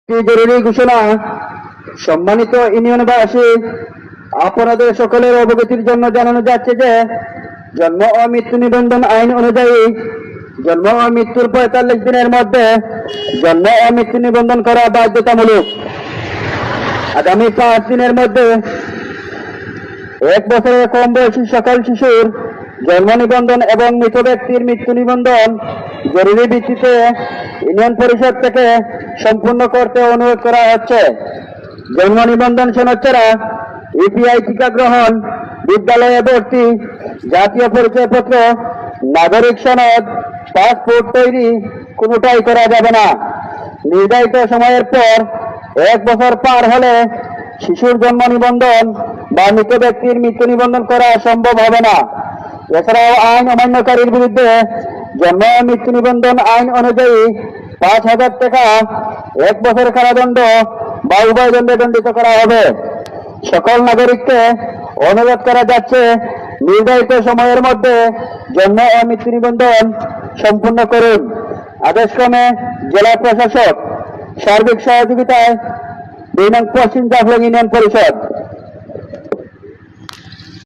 কি জরুরি ঘোষণা। সম্মানিত ইউনিয়নবাসী, আপনাদের সকলের অবগতির জন্য জানানো যাচ্ছে যে জন্ম ও মৃত্যু নিবন্ধন আইন অনুযায়ী জন্ম ও মৃত্যুর ৪৫ দিনের মধ্যে জন্ম ও মৃত্যু নিবন্ধন করা বাধ্যতামূলক। আগামী ৫ দিনের মধ্যে ১ বছরের কম বয়সী সকল শিশুর জন্ম নিবন্ধন এবং মৃত ব্যক্তির মৃত্যু নিবন্ধন জরুরি ভিত্তিতে ইউনিয়ন পরিষদ থেকে সম্পূর্ণ করতে অনুরোধ করা হচ্ছে। জন্ম নিবন্ধন সনদ ছাড়া ইপিআই টিকা গ্রহণ, বিদ্যালয়ে ভর্তি, জাতীয় পরিচয়পত্র, নাগরিক সনদ, পাসপোর্ট তৈরি কোনোটাই করা যাবে না। নির্ধারিত সময়ের পর ১ বছর পার হলে শিশুর জন্ম নিবন্ধন বা মৃত ব্যক্তির মৃত্যু নিবন্ধন করা সম্ভব হবে না। এছাড়াও আইন অমান্যকারীর বিরুদ্ধে জন্ম ও মৃত্যু নিবন্ধন আইন অনুযায়ী ৫,০০০ টাকা, ১ বছর কারাদণ্ড বা উভয় দণ্ডে দণ্ডিত করা হবে। সকল নাগরিককে অনুরোধ করা যাচ্ছে নির্ধারিত সময়ের মধ্যে জন্ম ও মৃত্যু নিবন্ধন সম্পূর্ণ করুন। আদেশক্রমে জেলা প্রশাসক, সার্বিক সহযোগিতায় ২ নং পশ্চিম জাফলং ইউনিয়ন পরিষদ।